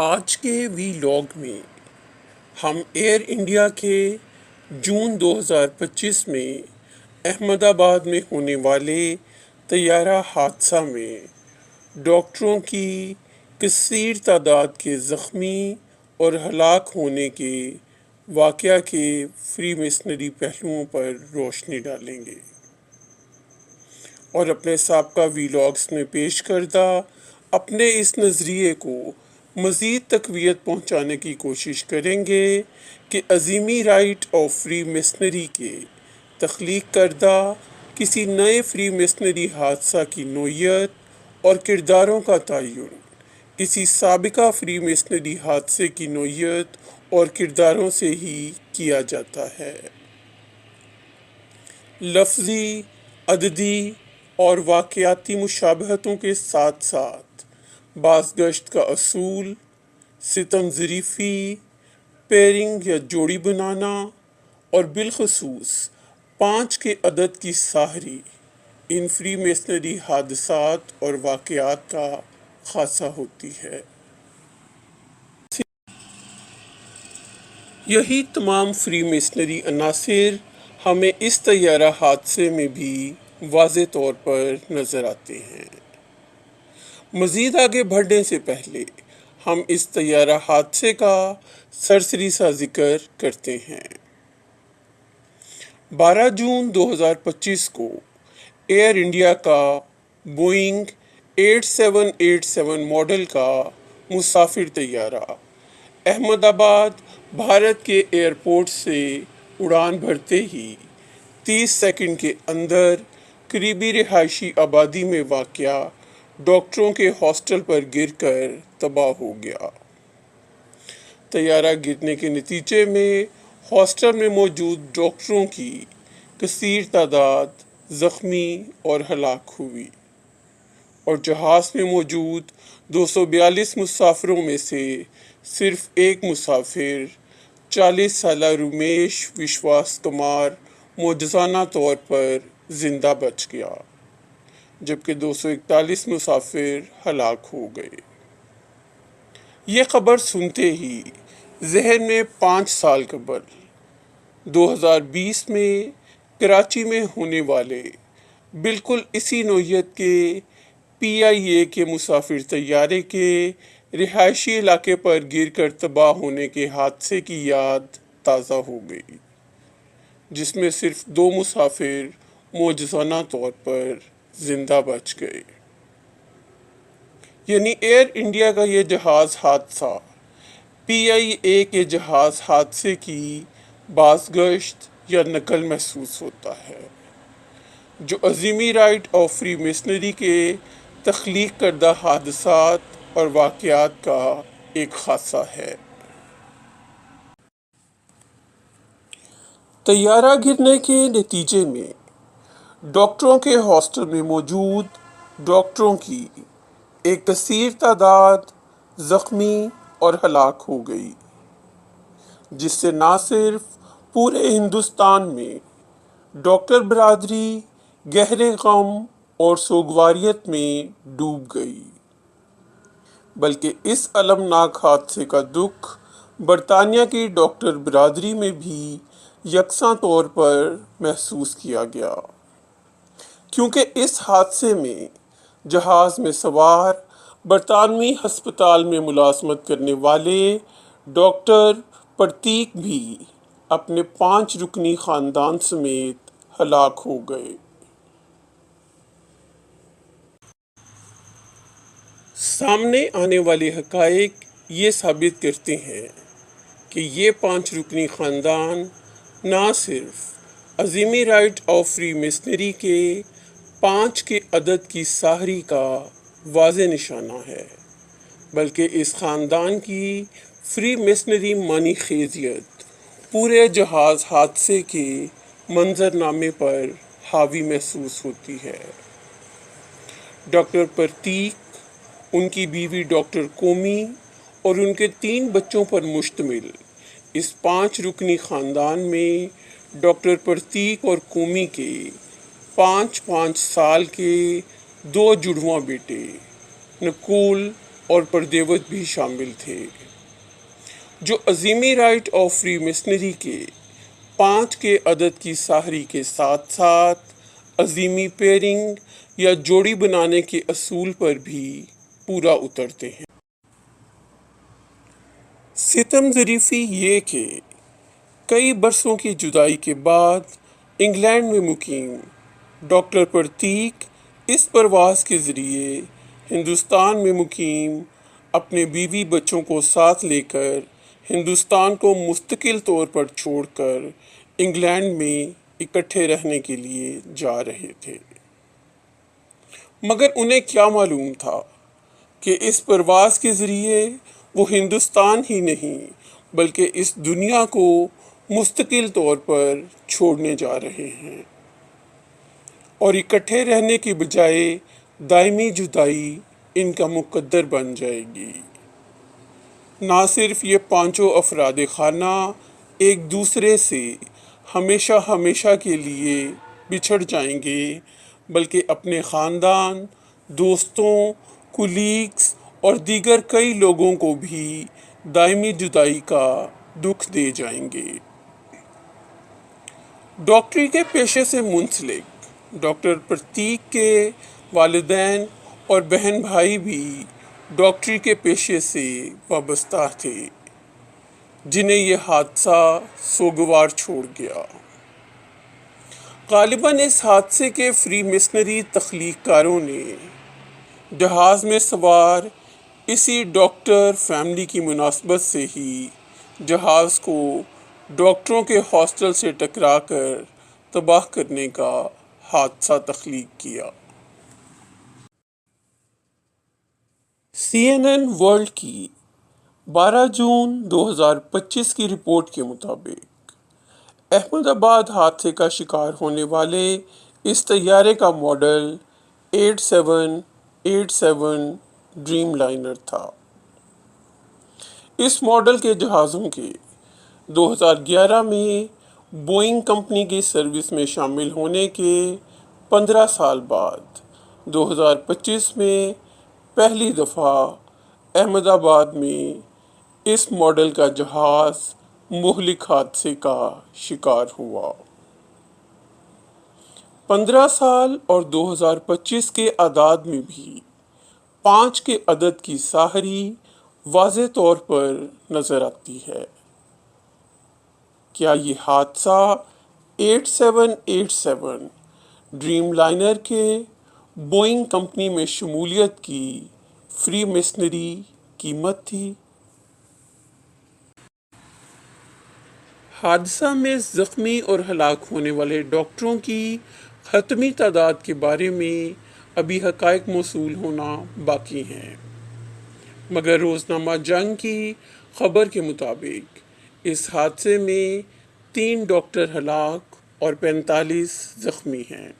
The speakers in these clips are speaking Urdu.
آج کے وی لاگ میں ہم ایئر انڈیا کے جون 2025 میں احمد آباد میں ہونے والے طیارہ حادثہ میں ڈاکٹروں کی کثیر تعداد کے زخمی اور ہلاک ہونے کے واقعہ کے فری میسنری پہلوؤں پر روشنی ڈالیں گے اور اپنے سابقہ وی لاگس میں پیش کردہ اپنے اس نظریے کو مزید تقویت پہنچانے کی کوشش کریں گے کہ Azeemi right of free masonry کے تخلیق کردہ کسی نئے فری میسنری حادثہ کی نوعیت اور کرداروں کا تعین کسی سابقہ فری میسنری حادثے کی نوعیت اور کرداروں سے ہی کیا جاتا ہے۔ لفظی، عددی اور واقعاتی مشابہتوں کے ساتھ ساتھ بازگشت کا اصول، ستم ظریفی، پیئرنگ یا جوڑی بنانا اور بالخصوص 5 کے عدد کی ساحری ان فری میسنری حادثات اور واقعات کا خاصہ ہوتی ہے۔ یہی تمام فری میسنری عناصر ہمیں اس طیارہ حادثے میں بھی واضح طور پر نظر آتے ہیں۔ مزید آگے بڑھنے سے پہلے ہم اس طیارہ حادثے کا سرسری سا ذکر کرتے ہیں۔ 12 جون 2025 کو ایئر انڈیا کا بوئنگ 8787 ماڈل کا مسافر طیارہ احمد آباد بھارت کے ایئرپورٹ سے اڑان بھرتے ہی 30 سیکنڈ کے اندر قریبی رہائشی آبادی میں واقع ڈاکٹروں کے ہاسٹل پر گر کر تباہ ہو گیا۔ طیارہ گرنے کے نتیجے میں ہاسٹل میں موجود ڈاکٹروں کی کثیر تعداد زخمی اور ہلاک ہوئی اور جہاز میں موجود 242 مسافروں میں سے صرف ایک مسافر 40 سالہ رومیش وشواس کمار معجزانہ طور پر زندہ بچ گیا، جبکہ 241 مسافر ہلاک ہو گئے۔ یہ خبر سنتے ہی ذہن میں 5 سال قبل 2020 میں کراچی میں ہونے والے بالکل اسی نوعیت کے PIA کے مسافر طیارے کے رہائشی علاقے پر گر کر تباہ ہونے کے حادثے کی یاد تازہ ہو گئی، جس میں صرف 2 مسافر معجزانہ طور پر زندہ بچ گئے۔ یعنی ایئر انڈیا کا یہ جہاز حادثہ PIA کے جہاز حادثے کی بازگشت یا نقل محسوس ہوتا ہے، جو Azeemi right of free masonry کے تخلیق کردہ حادثات اور واقعات کا ایک خاصہ ہے۔ طیارہ گرنے کے نتیجے میں ڈاکٹروں کے ہاسٹل میں موجود ڈاکٹروں کی ایک کثیر تعداد زخمی اور ہلاک ہو گئی، جس سے نہ صرف پورے ہندوستان میں ڈاکٹر برادری گہرے غم اور سوگواریت میں ڈوب گئی، بلکہ اس المناک حادثے کا دکھ برطانیہ کی ڈاکٹر برادری میں بھی یکساں طور پر محسوس کیا گیا، کیونکہ اس حادثے میں جہاز میں سوار برطانوی ہسپتال میں ملازمت کرنے والے ڈاکٹر پرتیک بھی اپنے 5 رکنی خاندان سمیت ہلاک ہو گئے۔ سامنے آنے والے حقائق یہ ثابت کرتے ہیں کہ یہ 5 رکنی خاندان نہ صرف Azeemi right of free masonry کے 5 کے عدد کی ساحری کا واضح نشانہ ہے، بلکہ اس خاندان کی فری میسنری معنی خیزیت پورے جہاز حادثے کے منظرنامے پر حاوی محسوس ہوتی ہے۔ ڈاکٹر پرتیک، ان کی بیوی ڈاکٹر کومی اور ان کے 3 بچوں پر مشتمل اس 5 رکنی خاندان میں ڈاکٹر پرتیک اور کومی کے 5 سال کے 2 جڑواں بیٹے نکول اور پردیوت بھی شامل تھے، جو عظیمی رائٹ آف فری مسنری کے 5 کے عدد کی ساحری کے ساتھ ساتھ عظیمی پیئرنگ یا جوڑی بنانے کے اصول پر بھی پورا اترتے ہیں۔ ستم ظریفی یہ کہ کئی برسوں کی جدائی کے بعد انگلینڈ میں مقیم ڈاکٹر پرتیک اس پرواز کے ذریعے ہندوستان میں مقیم اپنے بیوی بچوں کو ساتھ لے کر ہندوستان کو مستقل طور پر چھوڑ کر انگلینڈ میں اکٹھے رہنے کے لیے جا رہے تھے، مگر انہیں کیا معلوم تھا کہ اس پرواز کے ذریعے وہ ہندوستان ہی نہیں بلکہ اس دنیا کو مستقل طور پر چھوڑنے جا رہے ہیں، اور اکٹھے رہنے کی بجائے دائمی جدائی ان کا مقدر بن جائے گی۔ نہ صرف یہ 5 افراد خانہ ایک دوسرے سے ہمیشہ ہمیشہ کے لیے بچھڑ جائیں گے بلکہ اپنے خاندان، دوستوں، کولیگز اور دیگر کئی لوگوں کو بھی دائمی جدائی کا دکھ دے جائیں گے۔ ڈاکٹری کے پیشے سے منسلک ڈاکٹر پرتیک کے والدین اور بہن بھائی بھی ڈاکٹری کے پیشے سے وابستہ تھے، جنہیں یہ حادثہ سوگوار چھوڑ گیا۔ غالباً اس حادثے کے فری مسنری تخلیق کاروں نے جہاز میں سوار اسی ڈاکٹر فیملی کی مناسبت سے ہی جہاز کو ڈاکٹروں کے ہاسٹل سے ٹکرا کر تباہ کرنے کا حادثہ تخلیق کیا۔ CNN ورلڈ کی 12 جون 2025 کی رپورٹ کے مطابق احمد آباد حادثے کا شکار ہونے والے اس طیارے کا ماڈل 8787 ڈریم لائنر تھا۔ اس ماڈل کے جہازوں کے 2011 میں بوئنگ کمپنی کی سروس میں شامل ہونے کے 15 سال بعد 2025 میں پہلی دفعہ احمد آباد میں اس ماڈل کا جہاز مہلک حادثے کا شکار ہوا۔ 15 سال اور 2025 کے اعداد میں بھی 5 کے عدد کی ساحری واضح طور پر نظر آتی ہے۔ کیا یہ حادثہ 8787 ڈریم لائنر کے بوئنگ کمپنی میں شمولیت کی فری مسنری قیمت تھی؟ حادثہ میں زخمی اور ہلاک ہونے والے ڈاکٹروں کی حتمی تعداد کے بارے میں ابھی حقائق موصول ہونا باقی ہیں، مگر روزنامہ جنگ کی خبر کے مطابق اس حادثے میں 3 ڈاکٹر ہلاک اور 45 زخمی ہیں۔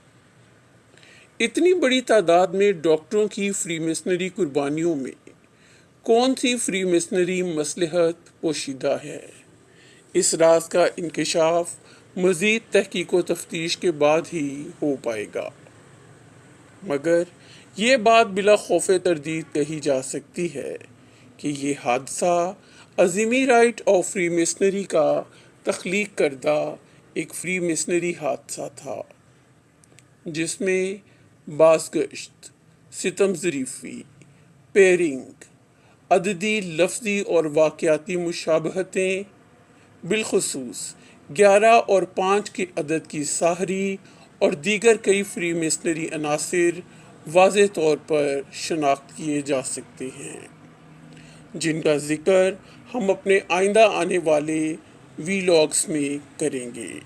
اتنی بڑی تعداد میں ڈاکٹروں کی فری مسنری قربانیوں میں کون سی فری مسنری مصلحت پوشیدہ ہے؟ اس راز کا انکشاف مزید تحقیق و تفتیش کے بعد ہی ہو پائے گا، مگر یہ بات بلا خوف تردید کہی جا سکتی ہے کہ یہ حادثہ عظیمی رائٹ آف فری مسنری کا تخلیق کردہ ایک فری مسنری حادثہ تھا، جس میں بازگشت، ستم ظریفی، پیئرنگ، عددی، لفظی اور واقعاتی مشابہتیں، بالخصوص 11 اور 5 کے عدد کی ساحری اور دیگر کئی فری مسنری عناصر واضح طور پر شناخت کیے جا سکتے ہیں، جن کا ذکر ہم اپنے آئندہ آنے والے ویلاگز میں کریں گے،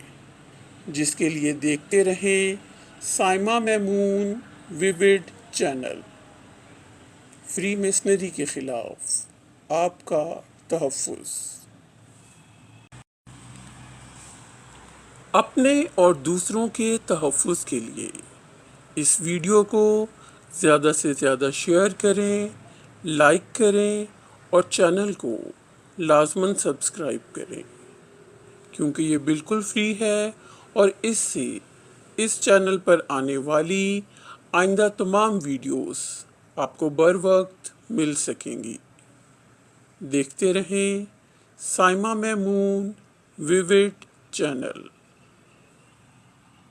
جس کے لیے دیکھتے رہیں سائمہ میمون ویوڈ چینل۔ فری مسنری کے خلاف آپ کا تحفظ۔ اپنے اور دوسروں کے تحفظ کے لیے اس ویڈیو کو زیادہ سے زیادہ شیئر کریں، لائک کریں اور چینل کو لازماً سبسکرائب کریں، کیونکہ یہ بالکل فری ہے اور اس سے اس چینل پر آنے والی آئندہ تمام ویڈیوز آپ کو بر وقت مل سکیں گی۔ دیکھتے رہیں سائمہ میمون ویوڈ چینل۔